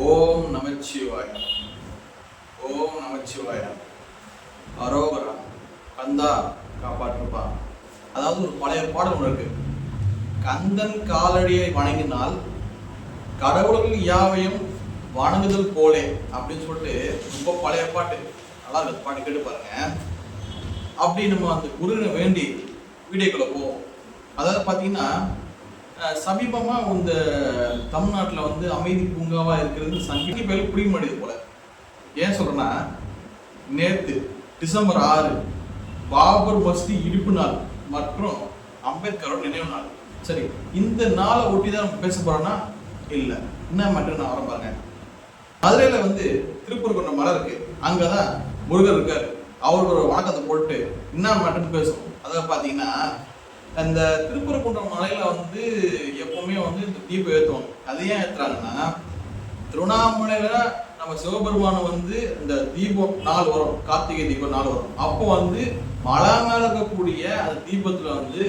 ஓம் நமச்சிவாய. ஓம் நமச்சிவாய. அரோகரா கந்தா காப்பாற்றுப்பா. அதாவது ஒரு பழைய பாடல் ஒன்று இருக்கு. கந்தன் காலடியை வணங்கினால் கடவுள்கள் யாவையும் வணங்குதல் போலே அப்படின்னு சொல்லிட்டு ரொம்ப பழைய பாட்டு. நல்லா இருக்கு பாட்டு, கேட்டு பாருங்க. அப்படி நம்ம அந்த குருவினை வேண்டி வீடியோக்குள்ள போவோம். அதாவது பார்த்தீங்கன்னா சமீபமாக இந்த தமிழ்நாட்டில் வந்து அமைதி பூங்காவாக இருக்கிறது சங்கி பேர் பிடிக்க மாட்டேது போல. ஏன் சொல்கிறேன்னா, நேற்று டிசம்பர் 6 பாபர் மஸ்தி இடிப்பு நாள் மற்றும் அம்பேத்கரோட நினைவு நாள். சரி, இந்த நாளை ஒட்டி தான் நம்ம பேச போகிறோன்னா இல்லை, என்ன மட்டும் நான் ஆரம்பாங்க. மதுரையில் வந்து திருப்பூர் கொண்ட மலை இருக்கு, அங்கே தான் முருகர் இருக்காரு. அவரோட வணக்கத்தை போட்டு என்ன மட்டும் பேசுவோம். அதாவது பார்த்தீங்கன்னா, அந்த திருப்பரங்குன்ற மலையில வந்து எப்பவுமே வந்து இந்த தீபம் ஏற்றுவாங்க. அது ஏன் ஏற்றுறாங்கன்னா, திருவண்ணாமலையில நம்ம சிவபெருமானம் வந்து இந்த தீபம் நாள் வரும், கார்த்திகை தீபம் நாள் வரும். அப்போ வந்து மலை மேல இருக்கக்கூடிய அந்த தீபத்துல வந்து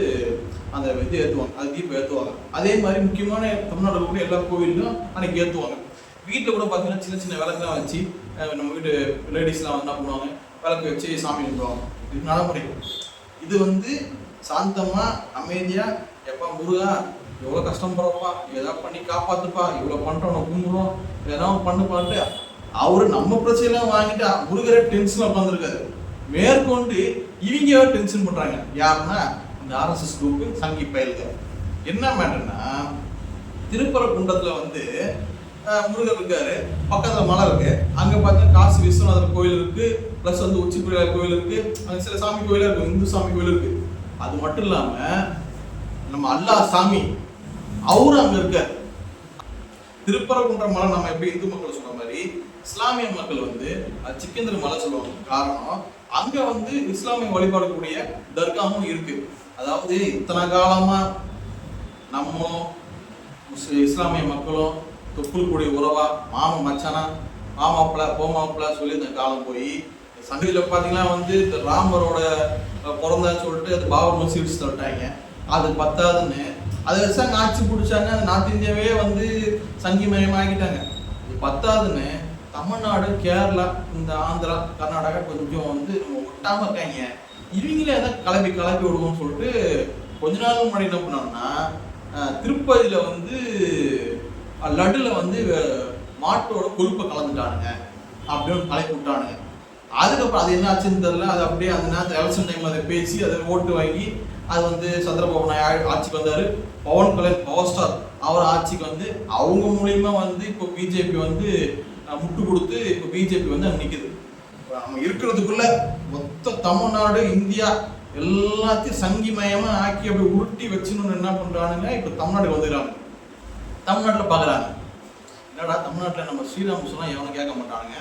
அந்த இது ஏற்றுவாங்க, அது தீபம் ஏற்றுவாங்க. அதே மாதிரி முக்கியமான தமிழ்நாட்டில் கூட எல்லா கோவிலும் அன்னைக்கு ஏற்றுவாங்க. வீட்டில் கூட பார்த்தீங்கன்னா சின்ன சின்ன விளக்குலாம் வச்சு நம்ம வீட்டு லேடிஸ்லாம் வந்து என்ன பண்ணுவாங்க, விளக்கு வச்சு சாமி கும்பிடுவாங்க. இது நடைமுறை. இது வந்து சாந்தமா அமைதியா, எப்பா முருகா எவ்வளோ கஷ்டப்படுறப்பா, ஏதாவது பண்ணி காப்பாத்துப்பா, இவ்வளோ பண்றோம் கும்பிடுறோம், ஏதாவது பண்ணுப்பான்ட்டு அவரு நம்ம பிரச்சனைலாம் வாங்கிட்டு முருகரே டென்ஷன் உட்காந்துருக்காரு. மேற்கொண்டு இவங்க டென்ஷன் பண்றாங்க. யாருன்னா இந்த RSS குரூப் சங்கி பயலுங்க. என்ன மேட்டர்னா, திருப்பரங்குன்றத்துல வந்து முருகர் இருக்காரு, பக்கத்துல மலை இருக்கு. அங்க பார்த்தீங்கன்னா காசி விஸ்வநாதர் கோயில் இருக்கு, பிளஸ் வந்து உச்சி பிள்ளையார் கோயில் இருக்கு, அங்க சில சாமி கோயிலா இருக்கு, இந்து சாமி கோயில் இருக்கு. அது மட்டும் இல்லாம நம்ம அல்லாஹ் சாமி அவரு அங்க இருக்காரு. திருப்பரங்குன்ற மலை நம்ம எப்படி இந்து மக்கள் சொன்ன மாதிரி இஸ்லாமிய மக்கள் வந்து சிக்கந்தர் மலை சொல்லுவாங்க. காரணம், அங்க வந்து இஸ்லாமிய வழிபாடக்கூடிய தர்காவும் இருக்கு. அதாவது இத்தனை காலமா நம்மளும் இஸ்லாமிய மக்களும் தொப்புள் உறவா, மாமா மச்சானா, மாமாப்பிள்ள போமாப்பிள்ள சொல்லி இந்த காலம் போய் சங்கில பார்த்தீங்கன்னா வந்து இந்த ராமரோட பிறந்தான்னு சொல்லிட்டு அது பாபர் மசூதி வச்சு தட்டாங்க. அது பத்தாதுன்னு அதை வச்சு அங்கே ஆட்சி பிடிச்சாங்க. அந்த நார்த் இந்தியாவே வந்து சங்கி மயமாக்கிட்டாங்க. இது பத்தாதுன்னு தமிழ்நாடு, கேரளா, இந்த ஆந்திரா, கர்நாடகா கொஞ்சம் வந்து நம்ம ஒட்டாம இருக்காங்க. இவங்களே எதாவது கிளப்பி விடுவோம்னு சொல்லிட்டு கொஞ்ச நாள் முன்னாடி என்ன பண்ணாங்கன்னா, திருப்பதியில் வந்து லட்டுல வந்து மாட்டோட கொழுப்பை கலந்துட்டானுங்க அப்படின்னு கலப்பி விட்டானுங்க. அதுக்கப்புறம் அது என்ன ஆச்சுன்னு தெரியல. அது அப்படியே அந்த நேரத்தில் எலெக்ஷன் டைம்ல அதை பேசி அதை ஓட்டு வாங்கி அது வந்து சந்திரபாபு நாயுடு ஆட்சிக்கு வந்தாரு. பவன் கல்யாண் பவர் ஸ்டார் அவர் ஆட்சிக்கு வந்து அவங்க மூலியமா வந்து இப்போ பிஜேபி வந்து முட்டு கொடுத்து இப்போ பிஜேபி வந்து அங்கே நிற்குது. நம்ம இருக்கிறதுக்குள்ள மொத்த தமிழ்நாடு, இந்தியா எல்லாத்தையும் சங்கிமயமா ஆக்கி அப்படி உருட்டி வச்சுன்னு என்ன பண்றானுங்க, இப்போ தமிழ்நாட்டுக்கு வந்துடுறாங்க. தமிழ்நாட்டில் பார்க்குறாங்க, என்னடா தமிழ்நாட்டில் நம்ம ஸ்ரீராம் சொன்னால் எவனும் கேட்க மாட்டானுங்க,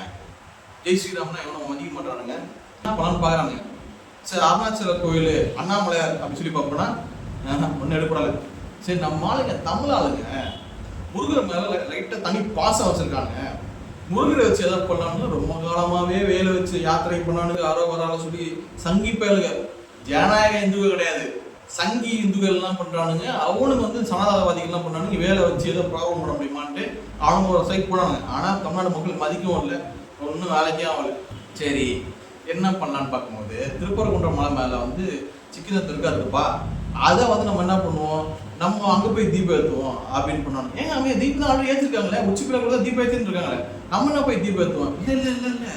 ஜெய் ஸ்ரீராம்னா எவனும் மதிக்க மாட்டானுங்க, என்ன பண்ணலான்னு பார்க்குறாங்க. சரி, அருணாச்சல கோயில் அண்ணாமலையார் அப்படின்னு சொல்லி பார்ப்போம்னா ஒன்றும் எடுப்படாது. சரி, நம்ம ஆளுங்க தமிழ் ஆளுங்க முருகர் மேலே லைட்டாக தனி பாசம் வச்சுருக்காங்க. முருகரை வச்சு எதாவது பண்ணலாம்னு ரொம்ப காலமாகவே வேலை வச்சு யாத்திரை பண்ணானுங்க. அரோவரால சொல்லி சங்கி பயலுங்க. ஜனநாயக இந்துக்கள் கிடையாது, சங்கி இந்துக்கள்லாம் பண்றானுங்க. அவனுக்கு வந்து சனாதனவாதிகள்லாம் பண்ணானுங்க. வேலை வச்சு ஏதோ ப்ராப்ளம் பண்ண முடியுமான்ட்டு அவங்க ஒரு சைட் போனானுங்க. ஆனால் தமிழ்நாடு மக்கள் மதிக்கவும் இல்லை, ஒன்றும் வேலைக்கே ஆகல. சரி, என்ன பண்ணலான்னு பார்க்கும்போது திருப்பரங்குன்ற மலை மேலே வந்து சிக்கன துர்கா இருக்குப்பா, அதை வந்து நம்ம என்ன பண்ணுவோம், நம்ம அங்கே போய் தீபம் ஏற்றுவோம் அப்படின்னு பண்ணாங்க. ஏங்க அவங்க தீபம் தான் ஆல்ரெடி ஏற்றிருக்காங்களே, உச்சிப்பிள்ளை கூட தான் தீபம் ஏற்றின்னு இருக்காங்களே, நம்ம என்ன போய் தீபம் ஏற்றுவோம். இல்லை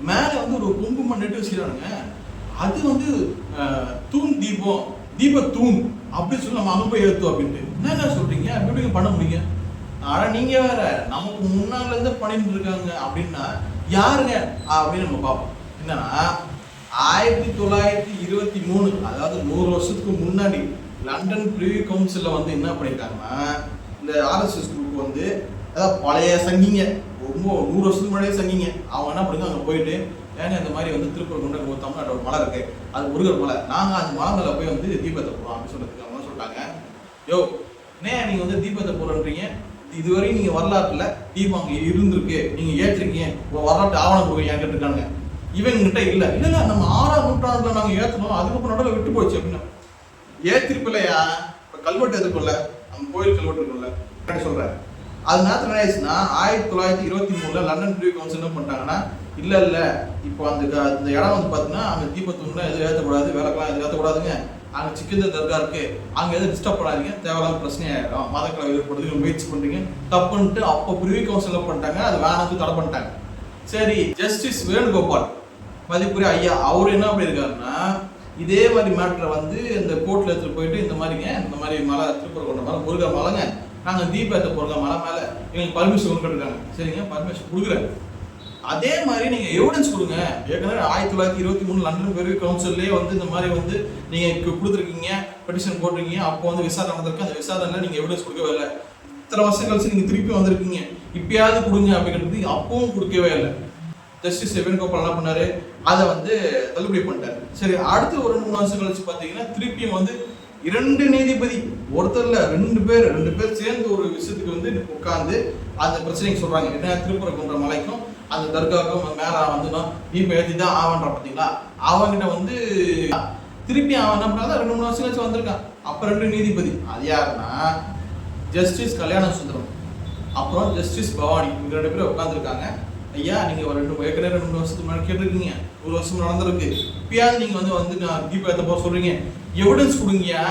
மேலே வந்து ஒரு குங்குமம் நெட்டு வச்சுக்கிறானுங்க. அது வந்து தூண் தீபம், தீபத்தூண் அப்படின்னு சொல்லி நம்ம அங்கே போய் ஏற்றுவோம் அப்படின்ட்டு. என்ன சொல்றீங்க, எப்படி பண்ண முடியுங்க? ஆனால் நீங்க வேற நமக்கு முன்னால இருந்து பண்ணிட்டு இருக்காங்க அப்படின்னா யாருங்க அப்படின்னு நம்ம பார்ப்போம். என்னன்னா 1923, அதாவது 100 வருஷத்துக்கு முன்னாடி லண்டன் பிரிவி கவுன்சிலில் வந்து என்ன பண்ணியிருக்காங்கன்னா, இந்த RSS குரூப் வந்து அதாவது பழைய சங்கிங்க, ரொம்ப 100 வருஷத்துக்கு முன்னாடியே சங்கிங்க, அவங்க என்ன பண்ணுங்க அங்கே போயிட்டு, ஏன்னா இந்த மாதிரி வந்து திருப்பரங்குன்ற தமிழ்நாட்டோட ஒரு மலை இருக்கு, அது முருகர் மலை, நாங்கள் அந்த மலை மேலே போய் வந்து தீபத்தை போடுறோம் அப்படின்னு சொல்றதுக்கு அவங்க சொல்லிட்டாங்க. யோ, ஏன் நீங்கள் வந்து தீபத்தை போடுறீங்க, இதுவரை நீங்கள் வரலாற்றுல தீபம் அங்கே இருந்திருக்கு, நீங்கள் ஏற்றிருக்கீங்க, வரலாற்று ஆவணம் கொடுங்க என்கிட்ட இருக்கானுங்க. இவங்கிட்ட இல்லை நம்ம 6ஆம் நூற்றாண்டுல நாங்கள் ஏற்றணும், அதுக்கப்புறம் நடுவில் விட்டு போச்சு அப்படின்னா ஏற்றிருப்பில்லையா. இப்போ கல்வெட்டு எதுக்குள்ள, அந்த கோயில் கல்வெட்டு இருக்குல்ல சொல்கிறேன், அது நேரத்தில் என்ன ஆயிடுச்சுன்னா 1923 லண்டன் ப்ரிவி கவுன்சில் என்ன பண்ணிட்டாங்கன்னா, இல்லை இப்போ அந்த இடம் வந்து பார்த்தீங்கன்னா அங்கே தீபத்தூண்லாம் எதுவும் ஏற்றக்கூடாது, விளக்கெல்லாம் எதுவும் ஏற்றக்கூடாதுங்க, அங்கே சிக்கந்த தர்கா இருக்கு, அங்கே எதுவும் டிஸ்டர்ப் பண்ணாதீங்க, தேவையில்லாத பிரச்சனையாயிடும், மதக்கலை ஏற்படுறதுக்கு முயற்சி பண்ணுறீங்க தப்புன்ட்டு அப்போ ப்ரிவி கவுன்சில் பண்ணிட்டாங்க. அது வேணாம் தடை பண்ணிட்டாங்க. சரி, ஜஸ்டிஸ் வேணுகோபால் மதிப்புரிய ஐயா அவர் என்ன பண்ணியிருக்காருன்னா, இதே மாதிரி மேட்டரை வந்து இந்த கோர்ட்டில் எடுத்துகிட்டு போயிட்டு இந்த மாதிரிங்க, இந்த மாதிரி மலை திருப்பரங்குன்ற மலை முருகன் மலைங்க, நாங்கள் தீபம் ஏற்ற போகிறோங்க மலை மேலே, எங்களுக்கு பர்மிஷன் கொடுத்துருக்காங்க. சரிங்க, பர்மிஷன் கொடுக்குறேன், அதே மாதிரி நீங்கள் எவிடன்ஸ் கொடுங்க. ஏற்கனவே 1923 லண்டன் ப்ரிவி கவுன்சிலே வந்து இந்த மாதிரி வந்து நீங்கள் கொடுத்துருக்கீங்க, பெட்டிஷன் போட்டிருக்கீங்க, அப்போ வந்து விசாரணை நடந்திருக்கு, அந்த விசாரணையில் நீங்கள் எவிடன்ஸ் கொடுக்கவே இல்லை. இத்தனை வருஷம் கழிச்சு நீங்கள் திருப்பி வந்திருக்கீங்க, இப்பயாவது கொடுங்க அப்படிங்கிறது அப்பவும் கொடுக்கவே இல்லை. ஜஸ்டிஸ் வேணுகோபால் என்ன பண்ணாரு, அதை வந்து தள்ளுபடி பண்ணிட்டாரு. சரி, அடுத்து ஒரு 2-3 வருஷம் கழிச்சு பார்த்தீங்கன்னா திருப்பியும் வந்து 2 நீதிபதி, ஒருத்தர்ல 2 பேர் சேர்ந்து ஒரு விஷயத்துக்கு வந்து உட்கார்ந்து அந்த பிரச்சனைக்கு சொல்றாங்க. என்ன, திருப்பரங்குன்ற மலைக்கும் அந்த தர்காவுக்கும் மேல வந்து தீபம் ஏற்றி தான் ஆவன்றான் பார்த்தீங்களா, அவங்கிட்ட வந்து திருப்பி அவன் என்ன பண்ணாதான் 2-3 வருஷம் கழிச்சு வந்திருக்கான். அப்ப 2 நீதிபதி, அது யாருன்னா ஜஸ்டிஸ் கல்யாண சுந்தரம் அப்புறம் ஜஸ்டிஸ் பவானி, இவங்க 2 பேரும் உட்காந்துருக்காங்க. ஐயா, நீங்க ஒரு ஏற்கனவே 2 வருஷத்துக்கு முன்னாடி கேட்டிருக்கீங்க, 1 வருஷம் நடந்திருக்கு, இப்பயாவது நீங்க வந்து நான் தீபம் ஏற்ற போக சொல்றீங்க, எவிடன்ஸ் கொடுங்கயா,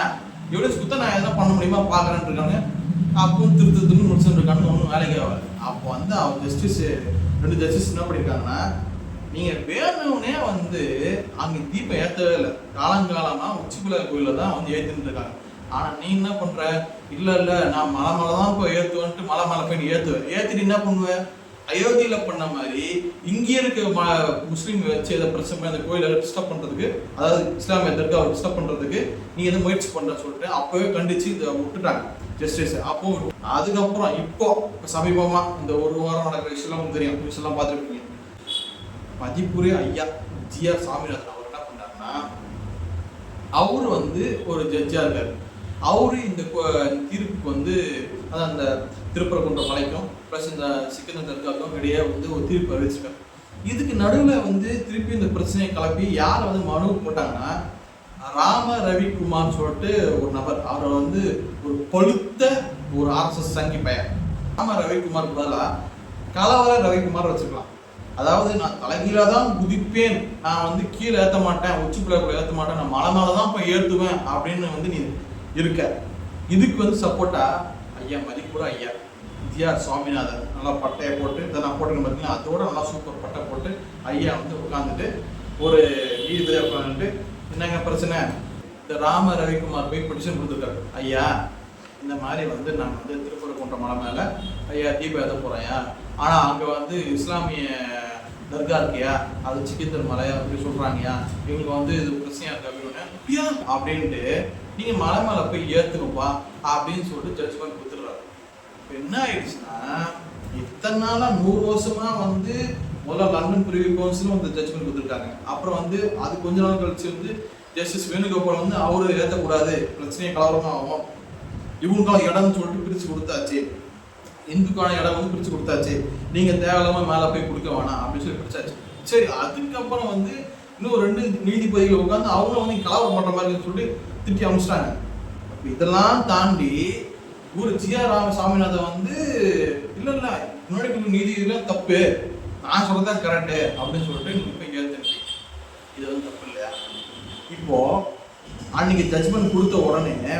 எவிடன்ஸ் கொடுத்தா நான் எதனா பண்ண முடியுமா பாக்குறேன்னு இருக்காங்க. அப்பவும் திருத்தத்துன்னு முடிச்சுட்டு இருக்காங்க, ஒன்றும் வேலைக்கு ஆகல. அப்போ வந்து அவங்க ஜஸ்டிஸ் 2 ஜஸ்டிஸ் என்ன பண்ணியிருக்காங்கன்னா, நீங்க வேணும்னே வந்து அங்க தீபம் ஏற்றவே இல்லை, காலங்காலமா உச்சிப்பிள்ளை கோயில தான் வந்து ஏற்றிட்டு இருக்காங்க. ஆனா நீ என்ன பண்ற, இல்ல நான் மலை மேல தான் போய் ஏற்றுவேன்ட்டு மலை மேல போய் ஏற்றுவேன், ஏற்றிட்டு என்ன பண்ணுவேன், அயோத்தியில பண்ண மாதிரி இங்கே இருக்க முஸ்லீம் வச்சு எதை பிரச்சனை அந்த கோயிலை டிஸ்டர்ப் பண்றதுக்கு, அதாவது இஸ்லாமிய தர்காவை டிஸ்டர்ப் பண்றதுக்கு நீ எதை முயற்சி பண்ற சொல்லிட்டு அப்பவே கண்டிச்சு இதை விட்டுட்டாங்க ஜஸ்டிஸ். அப்போ அதுக்கப்புறம் இப்போ சமீபமா இந்த 1 வாரம் நடக்கிற விஷயம்லாம் உங்களுக்கு தெரியும், விஷயம்லாம் பார்த்துருப்பீங்க. மதிப்புரிய ஐயா ஜி.ஆர். சாமிநாதன் அவர் என்ன பண்ணாருன்னா, அவரு வந்து ஒரு ஜட்ஜா இருக்காரு. அவரு இந்த தீர்ப்புக்கு வந்து அதான் அந்த திருப்பரங்குன்ற மலைக்கும் ப்ளஸ் இந்த சிக்கந்த தர்காவுக்கும் இடையே வந்து ஒரு தீர்ப்பு அறிவிச்சிருக்காரு. இதுக்கு நடுவில் வந்து திருப்பி இந்த பிரச்சனையை கிளப்பி யாரை வந்து மனு போட்டாங்கன்னா, ராம ரவிக்குமார் சொல்லிட்டு ஒரு நபர், அவரை வந்து ஒரு பழுத்த ஒரு RSS சங்கி பையன். ராம ரவிக்குமார் பதிலாக கலவர ரவிக்குமார் வச்சுக்கலாம். அதாவது நான் தலைகீழாக தான் குதிப்பேன், நான் வந்து கீழே ஏற்ற மாட்டேன், உச்சிப்பிள்ளைக்குள்ள ஏற்ற மாட்டேன், நான் மலை மேலே தான் போய் ஏற்றுவேன் அப்படின்னு வந்து நீ இருக்க. இதுக்கு வந்து சப்போர்ட்டா ஐயா மதிப்புற ஐயா ஜி.ஆர். சுவாமிநாதன் நல்லா பட்டையை போட்டு, இதை நான் போட்டுன்னு பார்த்தீங்கன்னா அதோட நல்லா சூப்பர் பட்டை போட்டு ஐயா வந்து உட்காந்துட்டு ஒரு நீதிபதியை உட்காந்துட்டு, என்னங்க பிரச்சனை, இந்த ராம ரவிக்குமார் போய் பெட்டிஷன் கொடுத்துருக்காரு, ஐயா இந்த மாதிரி வந்து நான் வந்து திருப்பரங்குன்ற மலை மேலே ஐயா தீபம் ஏற்ற போகிறேன்யா, ஆனால் அங்கே வந்து இஸ்லாமிய தர்கா இருக்கியா, அது சிக்கந்தர் மலை அப்படி சொல்கிறாங்கயா, இவங்களுக்கு வந்து இது பிரச்சனையாக இருக்கு அப்படின்னு அப்படின்ட்டு நீங்கள் மலை மேலே போய் ஏற்றுக்கப்பா அப்படின்னு சொல்லிட்டு ஜட்ஜ்மெண்ட் கொடுத்துடுறாரு. இப்போ என்ன ஆயிடுச்சுன்னா, இத்தனை நாளாக 100 வருஷமா வந்து முதல்ல லண்டன் ப்ரிவி கவுன்சிலும் வந்து ஜட்ஜ்மெண்ட் கொடுத்துருக்காங்க. அப்புறம் வந்து அது கொஞ்ச நாள் கழிச்சு வந்து ஜஸ்டிஸ் வேணுகோபால் வந்து அவரு ஏற்றக்கூடாது, பிரச்சனையை கலவரமாக ஆகும், இவங்களுக்கான இடம்னு சொல்லிட்டு பிரித்து கொடுத்தாச்சு, இந்துக்கான இடம் வந்து பிரித்து கொடுத்தாச்சு, நீங்கள் தேவையில்லாமல் மேலே போய் கொடுக்க வேணாம் அப்படின்னு சொல்லி பிடிச்சாச்சு. சரி, அதுக்கப்புறம் வந்து இன்னும் 2 நீதிபதிகள் உட்காந்து அவங்களும் வந்து கலவரம் பண்ணுற மாதிரி சொல்லிட்டு திட்டி அமைச்சிட்டாங்க. இதெல்லாம் தாண்டி ஒரு ஜி.ஆர். சாமிநாதன் வந்து இல்லை முன்னாடி நீதியெல்லாம் தப்பு, நான் சொல்றதான் கரெக்டு அப்படின்னு சொல்லிட்டு நீங்க போய் ஏற்றுங்க, இது வந்து தப்பு இல்லையா. இப்போ அன்னைக்கு ஜட்ஜ்மெண்ட் கொடுத்த உடனே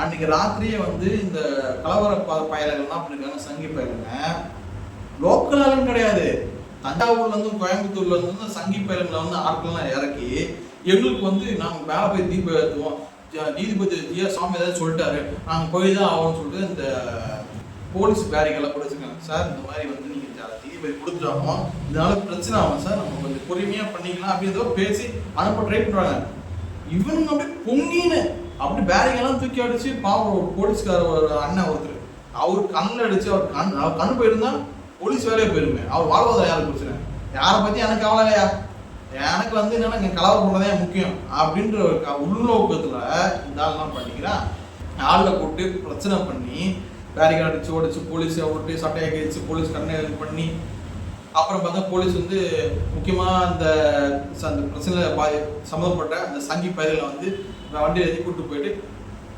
அன்னைக்கு ராத்திரியே வந்து இந்த கலவர பயலகள்லாம் பண்ணிருக்காங்க, சங்கி பயலுங்க லோக்கல் ஆளும் கிடையாது, தஞ்சாவூர்ல இருந்து கோயம்புத்தூர்ல இருந்து சங்கி பயலுங்களை வந்து ஆட்கள்லாம் இறக்கி எங்களுக்கு வந்து நாங்கள் மேலே போய் தீபம் ஏற்றுவோம், நீதிபதி ஜி.ஆர். சாமி ஏதாவது சொல்லிட்டாரு, நாங்கள் போய் தான் ஆகும்னு சொல்லிட்டு இந்த போலீஸ் பேரிகெல்லாம் கொடுத்துருக்காங்க. சார் இந்த மாதிரி வந்து நீங்கள் தீபதி கொடுத்துட்டாங்க, இதனால பிரச்சனை ஆகும் சார், நம்ம கொஞ்சம் பொறுமையாக பண்ணிக்கலாம் அப்படின்றத பேசி அனுப்ப ட்ரை பண்ணுறாங்க. இவனுங்க அப்படியே பொங்கின்னு அப்படி பேரிகெல்லாம் தூக்கி அடிச்சு பாவம் ஒரு போலீஸ்கார ஒரு அண்ணன் ஒருத்தர், அவர் கண்ணில் அடிச்சு அவர் கண்ணு போயிருந்தா போலீஸ் வேலையே போயிருமே, அவர் வாழ்வாதாரம் யாருக்கு பிரச்சனை, யாரை பற்றி எனக்கு கவலை இல்லையா, எனக்கு வந்து என்னன்னா இங்கே கலவரம் பண்ணதே முக்கியம் அப்படின்ற ஒரு உள்நோக்கத்தில் இந்த ஆள்லாம் பண்ணிக்கிறான். ஆளில் போட்டு பிரச்சனை பண்ணி பேரிகேட் அடிச்சு ஓடிச்சு, போலீஸை ஓட்டு சட்டையை கழிச்சு போலீஸ் கண்ணை பண்ணி, அப்புறம் பார்த்தா போலீஸ் வந்து முக்கியமாக அந்த பிரச்சனையில் சம்மந்தப்பட்ட அந்த சங்கி பயிரில் வந்து வண்டியை எழுதி கூப்பிட்டு போயிட்டு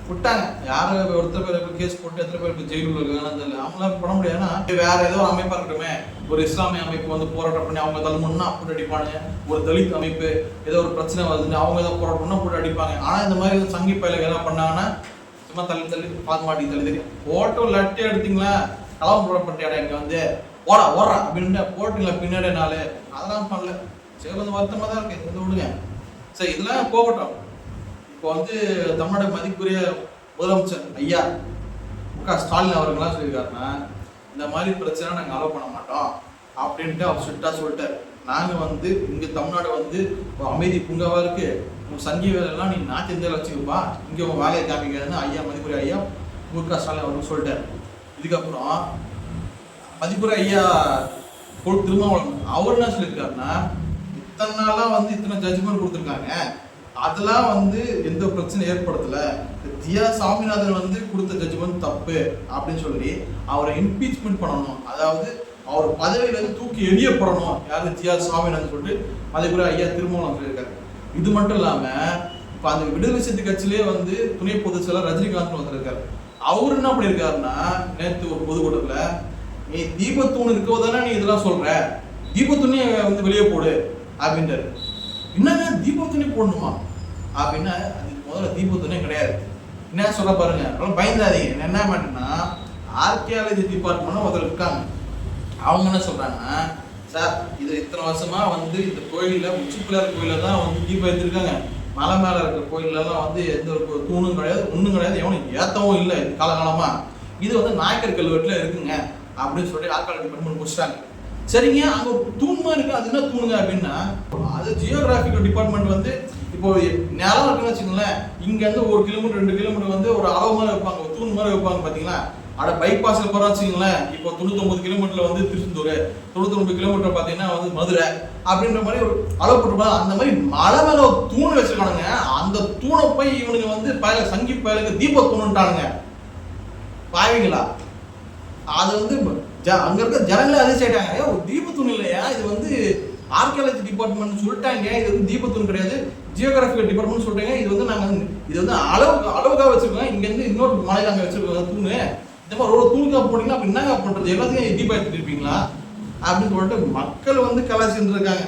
விட்டாங்க. யாரும் ஒருத்தர் பேர் கேஸ் போட்டு எத்தனை பேருக்கு ஜெயிலுள்ள இருக்காங்கன்னு தெரியல. அவங்களாம் பண்ண முடியாதுன்னா வேற ஏதோ அமைப்பா இருக்கட்டுமே, ஒரு இஸ்லாமிய அமைப்பு வந்து போராட்டம் பண்ணி அவங்க தள்ளுமுன்னா போட்டு அடிப்பானுங்க. ஒரு தலித் அமைப்பு ஏதோ ஒரு பிரச்சனை வருதுன்னு அவங்க ஏதோ போராட்டம் பண்ணா போட்டு அடிப்பாங்க. ஆனா இந்த மாதிரி சங்கி பயிலுக்கு என்ன பண்ணாங்கன்னா சும்மா தள்ளி தள்ளி பார்க்க மாட்டேங்க தள்ளி தெரியும் போட்டோ லட்டே எடுத்தீங்களா கலாம் போட பண்ணியாடா இங்க வந்து ஓடுறா அப்படின்னு போட்டுங்களா பின்னாடி நாள் அதெல்லாம் பண்ணல. சரி கொஞ்சம் வருத்தமா தான் இருக்கு, இது விடுங்க. சரி இதெல்லாம் போகட்டும். இப்போ வந்து தமிழ்நாடு மதிப்புரிய முதலமைச்சர் ஐயா மு.க. ஸ்டாலின் அவர்கள்லாம் சொல்லியிருக்காருன்னா இந்த மாதிரி பிரச்சனை நாங்கள் அலோவ் பண்ண மாட்டோம் அப்படின்ட்டு அவர் சொல்லிட்டார். நாங்கள் வந்து இங்கே தமிழ்நாடு வந்து அமைதி பூங்காவா இருக்கு, உங்கள் சங்கி வேலையெல்லாம் நீ நாட்டு இந்தியாவில் வச்சுக்கப்பா, இங்கே உங்கள் வேலையை காமிக்காதுன்னு ஐயா மதிப்புரிய ஐயா மு.க. ஸ்டாலின் அவர்கள் சொல்லிட்டார். இதுக்கப்புறம் மதிப்புரிய ஐயா திருமாவளவன் அவர் என்ன சொல்லியிருக்காருன்னா இத்தனை நாளாக வந்து இத்தனை ஜட்ஜ்மெண்ட் கொடுத்துருக்காங்க, அதெல்லாம் வந்து எந்த பிரச்சனை ஏற்படுத்தல, ஜியா சாமிநாதன் வந்து கொடுத்த ஜட்ஜ்மெண்ட் தப்பு அப்படின்னு சொல்லி அவரை இம்பீச்மெண்ட் பண்ணணும், அதாவது அவர் பதவியில இருந்து தூக்கி எரியப்படணும் யாரு ஜியா சாமிநாதன் சொல்லிட்டு மதிப்புரிய ஐயா திருமாவளவன் சொல்லியிருக்காரு. இது மட்டும் இல்லாம இப்ப அந்த விடுதலை சிறுத்தை கட்சியிலேயே வந்து துணை பொதுச் செயலர் ரஜினிகாந்த் வந்திருக்காரு. அவரு என்ன பண்ணிருக்காருன்னா நேற்று ஒரு பொதுக்கூட்டத்துல நீ தீபத்தூண் இருக்கவதானே நீ இதெல்லாம் சொல்ற, தீபத்தூணி வந்து வெளியே போடு அப்படின்றாரு. என்னங்க தீபத்துணி போடணுமா அப்படின்னா அது முதல்ல தீபத்துணே கிடையாது. என்ன சொல்ல பாருங்க, பயந்தாதீங்க. என்ன மாட்டேன்னா ஆர்கியாலஜி டிபார்ட்மெண்ட் முதல்ல இருக்காங்க, அவங்க என்ன சொல்றாங்கன்னா சார் இது இத்தனை வருஷமா வந்து இந்த கோயில்ல உச்சிப்பிள்ளையார் கோயில தான் வந்து தீபம் ஏற்றிருக்காங்க, மலை மேல இருக்கிற கோயிலெல்லாம் வந்து எந்த ஒரு தூணும் கிடையாது ஒன்றும் கிடையாது, எவனும் ஏற்றவும் இல்லை காலகாலமா, இது வந்து நாயக்கர் கல்வெட்டுல இருக்குங்க அப்படின்னு சொல்லி ஆர்கியாலஜி டிபார்ட்மெண்ட் முடிச்சிட்டாங்க. சரிங்க, அங்க தூண்மா இருக்கு, அது என்ன தூணுங்க அப்படின்னா அது ஜியோகிராபிக்கல் டிபார்ட்மெண்ட் வந்து இப்போ நிலம் இருக்குன்னு வச்சுக்கோங்களேன், இங்க இருந்து 1 கிலோமீட்டர் 2 கிலோமீட்டர் வந்து ஒரு அளவு மாதிரி வைப்பாங்க, ஒரு தூண் மாதிரி வைப்பாங்க பாத்தீங்களா. அட பைபாஸ்ல போறா வச்சுக்கோங்களேன், இப்போ 99 கிலோமீட்டர்ல வந்து திருச்செந்தூர், 99 கிலோமீட்டர் பாத்தீங்கன்னா வந்து மதுரை அப்படின்ற மாதிரி ஒரு அளவு போட்டுருப்பாங்க. அந்த மாதிரி மலை மேல ஒரு தூண் வச்சிருக்கானுங்க, அந்த தூணை போய் இவனுங்க வந்து சங்கி பயலுக்கு தீப தூணுட்டானுங்க பாவீங்களா. அது வந்து அங்க இருக்க ஜனங்களே அதிர்ச்சிட்டாங்க, ஒரு தீபத்தூண் இல்லையா, இது வந்து ஆர்கியாலஜி டிபார்ட்மெண்ட் சொல்லிட்டாங்க, இது வந்து தீபத்தூண் கிடையாது ஜியோகிராபிக்கல் டிபார்ட்மெண்ட் சொல்லிட்டாங்க, இது வந்து நாங்க இது வந்து அளவுக்காக வச்சிருக்கோம், இங்க இருந்து இன்னொரு மலையில அங்க வச்சிருக்கோம் தூணு, இந்த மாதிரி ஒரு தூணுக்காக போட்டீங்கன்னா அப்ப என்னங்க பண்றது, எல்லாத்தையும் தீபம் ஏற்றிட்டு இருப்பீங்களா அப்படின்னு சொல்லிட்டு மக்கள் வந்து கலாச்சிட்டு இருக்காங்க.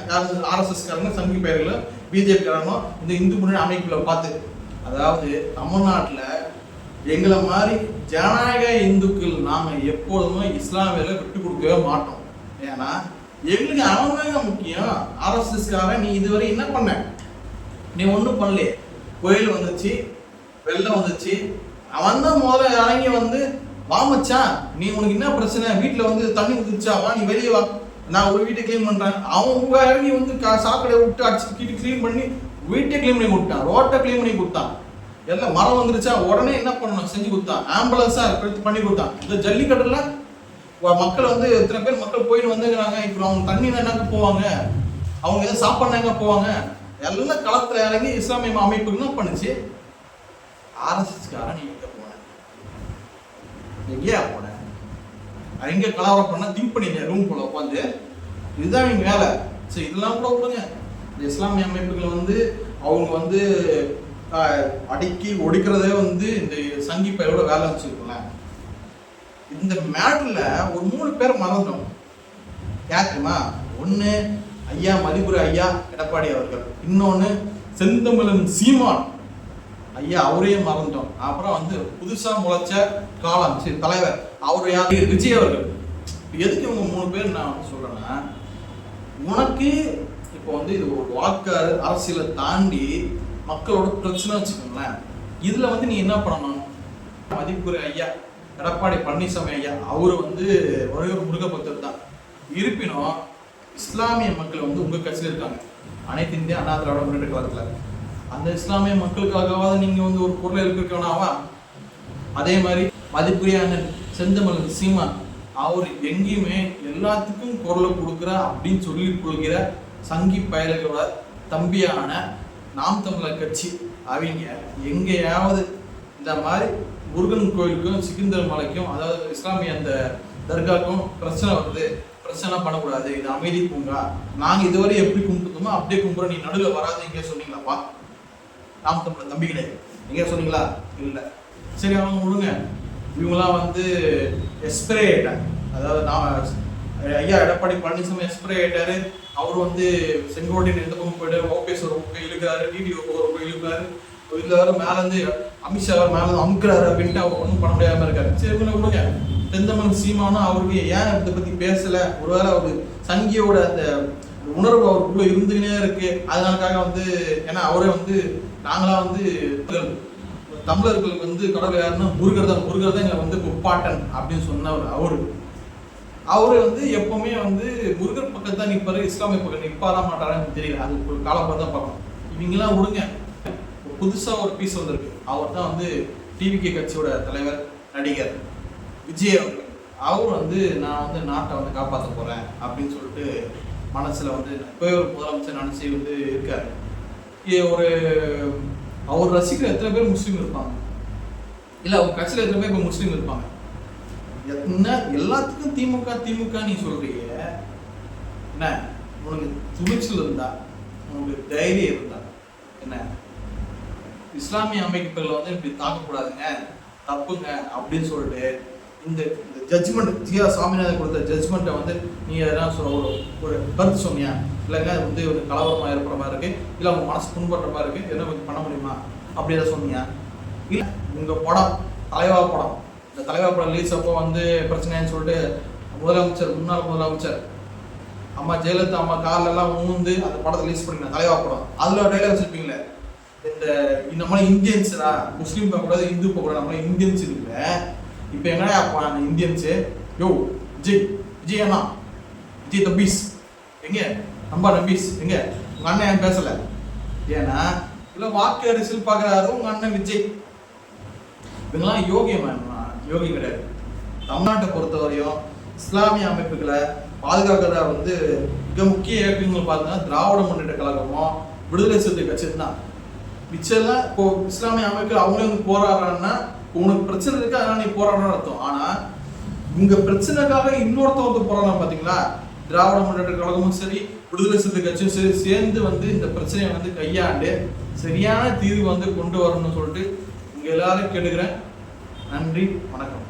ஆர்எஸ்எஸ் காரங்க, சங்கி பெயர்கள், பிஜேபி காரங்க இந்த இந்து முன்னணி அமைப்புல பார்த்து. அதாவது தமிழ்நாட்டுல எங்களை மாதிரி ஜனநாயக இந்துக்கள் நாம எப்போதுமே இஸ்லாமியர்களை விட்டு கொடுக்கவே மாட்டோம். ஏன்னா எங்களுக்கு அவன் முக்கியம். ஆர்எஸ்எஸ் காரன் நீ இதுவரை என்ன பண்ண, நீ ஒன்றும் பண்ணலையே, கோயில் வந்துச்சு, வெள்ளம் வந்துச்சு, அவன் தான் முதல்ல இறங்கி வந்து வாமச்சான் நீ உனக்கு என்ன பிரச்சனை, வீட்டில் வந்து தண்ணி ஊத்துச்சா, வா நீ வெளியே வா, நான் ஒரு வீட்டை கிளீன் பண்றேன். அவன் இறங்கி வந்து சாக்கடை விட்டு அடிச்சு கிளீன் பண்ணி வீட்டை கிளீன் பண்ணி கொடுத்தான், ரோட்டை கிளீன் பண்ணி கொடுத்தான், எல்லாம் மரம் வந்துருச்சா உடனே என்ன பண்ணணும் செஞ்சு கொடுத்தான், ஆம்புலன்ஸா பண்ணி கொடுத்தான். இந்த ஜல்லிக்கட்டுல மக்கள் வந்து எத்தனை பேர் மக்கள் போயிட்டு வந்துங்கிறாங்க, இப்போ அவங்க தண்ணினா என்னங்க போவாங்க, அவங்க எதாவது சாப்பாடுனாங்க போவாங்க, எல்லாம் களத்துல இறங்கி இஸ்லாமிய அமைப்புக்கு என்ன பண்ணுச்சு. ஆர்எஸ்எஸ் காரன் நீ எங்க போன, எங்கேயா போன, எங்க கலவரம் பண்ண திங்க் பண்ணீங்க ரூம் போல உட்காந்து, இதுதான் நீங்க வேலை. சரி இதெல்லாம் கூட விடுங்க, இந்த இஸ்லாமிய அமைப்புகள் வந்து அவங்க வந்து அடிக்கி ஒடிக்கிறதே வந்து இந்த சங்கி பயிரோட வேலை வச்சிருக்கல. இந்த மேட்டர்ல ஒரு 3 பேர் மறந்தோம். யார் தெரியுமா? ஒண்ணு ஐயா மதிப்புரை ஐயா எடப்பாடி அவர்கள், இன்னொன்னு செந்தமிழன் சீமான் ஐயா அவரையும் மறந்தோம். அப்புறம் வந்து புதுசா முளைச்ச காலம் தலைவர் அவரு யாரு, விஜய் அவர்கள். எதுக்கு இவங்க 3 பேர் நான் சொல்றேன்னா, உனக்கு இப்போ வந்து இது ஒரு வாக்கு அரசியலை தாண்டி மக்களோட பிரச்சனை வச்சுக்கோங்களேன். இதுல வந்து நீ என்ன பண்ணணும், மதிப்புரை ஐயா எடப்பாடி பழனிசாமி ஐயா அவரு வந்து ஒரே ஒரு முருக பக்தர் தான். இருப்பினும் இஸ்லாமிய மக்கள் வந்து உங்க கட்சியில் இருக்காங்க, அனைத்து இந்திய அண்ணா திராவிட முன்னேற்ற கழகத்துல. அந்த இஸ்லாமிய மக்களுக்காகவாவது நீங்க வந்து ஒரு பொருளை இருக்கணும்னாவா. அதே மாதிரி மதிப்புரிய அண்ணன் செந்தமிழன் சீமான் அவர் எங்கேயுமே எல்லாத்துக்கும் குரலை கொடுக்குற அப்படின்னு சொல்லி கொள்கிற சங்கி பயல்களோட தம்பியான நாம் தமிழர் கட்சி அவங்க எங்கேயாவது இந்த மாதிரி முருகன் கோயிலுக்கும் சிக்கந்தர் மலைக்கும், அதாவது இஸ்லாமிய அந்த தர்காக்கும் பிரச்சனை வருது, பிரச்சனை பண்ணக்கூடாது, இது அமைதி பூங்கா, நாங்க இதுவரை எப்படி கும்பிட்டுமோ அப்படியே கும்பிட்றோம், நீ நடுவில் வராது எங்கே சொன்னீங்களாப்பா? நாம் தமிழர் தம்பிகளே எங்கே சொன்னீங்களா? இல்லை. சரி அவங்க விடுங்க, இவங்களாம் வந்து எக்ஸ்பிரே ஆயிட்டாங்க. அதாவது நான் ஐயா எடப்பாடி பழனிசாமி எக்ஸ்பிரே ஆயிட்டாரு. அவர் வந்து செங்கோட்டையன் எந்த பக்கம் போயிட்டாரு, ஓபிஎஸ் ஒரு பக்கம் இழுக்கிறாரு, டிடிஓ ஒரு பக்கம் இழுக்கிறாரு, இல்லாரு மேல இருந்து அமித்ஷா மேல இருந்து அமுக்குறாரு அப்படின்ட்டு அவர் ஒன்றும் பண்ண முடியாம இருக்காரு. சரி இவங்களை விடுங்க. தெந்தமன் சீமானும் அவருக்கு ஏன் இதை பத்தி பேசல? ஒருவேளை அவரு சங்கியோட அந்த உணர்வு அவருக்குள்ள இருந்துகினே இருக்கு. அதனாலக்காக வந்து ஏன்னா அவரே வந்து நாங்களா வந்து தமிழர்களுக்கு வந்து கடவுள் யாருன்னா முருகர் தான் இங்க வந்து முப்பாட்டன் அப்படின்னு சொன்னவர். அவரு வந்து எப்பவுமே வந்து முருகர் பக்கத்து தான் நிற்பாரு, இஸ்லாமிய பக்கம் நிற்பாரா மாட்டாரான்னு தெரியல. அது ஒரு காலம் தான் பார்க்கணும். இவங்கெல்லாம் விடுங்க. புதுசா ஒரு பீஸ் வந்திருக்கு. அவர் தான் வந்து டிவிகே கட்சியோட தலைவர் நடிகர் விஜய் அவர்கள். அவர் வந்து நான் வந்து நாட்டை வந்து காப்பாற்ற போறேன் அப்படின்னு சொல்லிட்டு மனசுல வந்து இப்போ ஒரு முதலமைச்சர் நினைச்சு வந்து இருக்காரு. ஒரு அவர் ரசிக்கிற எத்தனை பேர் முஸ்லீம் இருப்பாங்க? இல்ல அவர் கட்சியில எத்தனை பேர் இப்போ முஸ்லீம் இருப்பாங்க? என்ன எல்லாத்துக்கும் திமுக நீ சொல்றீங்க. என்ன உனக்கு துணிச்சல் இருந்தா, உனக்கு தைரியம் இருந்தா, என்ன இஸ்லாமிய அமைப்புகளை வந்து இப்படி தாக்கக்கூடாதுங்க, தப்புங்க அப்படின்னு சொல்லிட்டு இந்த ஜட்ஜ்மெண்ட் ஜியா சாமிநாதன் கொடுத்த ஜட்ஜ்மெண்ட்டை வந்து நீ எதனா ஒரு கருத்து சொன்னியா? இல்லைங்க அது வந்து ஒரு கலவரமாக இருக்கிற மாதிரி இருக்கு, இல்லை அவங்க மனசு புண்படுற மாதிரி இருக்கு, எதனா கொஞ்சம் பண்ண முடியுமா அப்படி எதாவது சொன்னியா? இல்லை உங்கள் படம் தலைவா படம், இந்த தலைவா படம் ரிலீஸ் அப்போ வந்து பிரச்சனைன்னு சொல்லிட்டு முன்னாள் முதலமைச்சர் அம்மா ஜெயலலிதா அம்மா கார்லாம் ஊந்து அந்த படத்தை ரிலீஸ் பண்ணிங்க தலைவா படம். அதில் டைலாக் வச்சுருப்பீங்களே, நம்மள இந்தியன்ஸ்டா, முஸ்லீம் போகக்கூடாது, இந்து போகக்கூடாது, நம்மள இந்தியன்ஸ் இருக்குல்ல. இப்போ என்னடா அந்த இந்தியன்ஸு யோ விஜய் அண்ணா, விஜய் தம்பீஸ் எங்க, நம்பா நம்பீஸ் எங்க, உங்க அண்ணன் ஏன் பேசல? ஏன்னா இல்லை வாக்கு அரசியல் பார்க்குறாரு உங்க அண்ணன் விஜய். இவங்கெல்லாம் யோகி கிடையாது. தமிழ்நாட்டை பொறுத்தவரையும் இஸ்லாமிய அமைப்புகளை பாதுகாக்கிறதா வந்து மிக முக்கிய இயக்கங்கள் பார்த்தீங்கன்னா திராவிட முன்னேற்ற கழகமும் விடுதலை சிறுத்தை கட்சி தான். மிச்சம்லாம் இப்போ இஸ்லாமிய அமைப்பு அவங்களே வந்து போராடுறாங்கன்னா உனக்கு பிரச்சனை இருக்கு, அதனால நீ போராடணும்னு அர்த்தம். ஆனா உங்க பிரச்சனைக்காக இன்னொருத்த வந்து போராடலாம் பாத்தீங்களா? திராவிட முன்னேற்ற கழகமும் சரி, விடுதலை சிறுத்தை கட்சியும் சரி சேர்ந்து வந்து இந்த பிரச்சனையை வந்து கையாண்டு சரியான தீர்வு வந்து கொண்டு வரணும்னு சொல்லிட்டு உங்க எல்லாரும் கேட்டுக்கிறேன். நன்றி, வணக்கம்.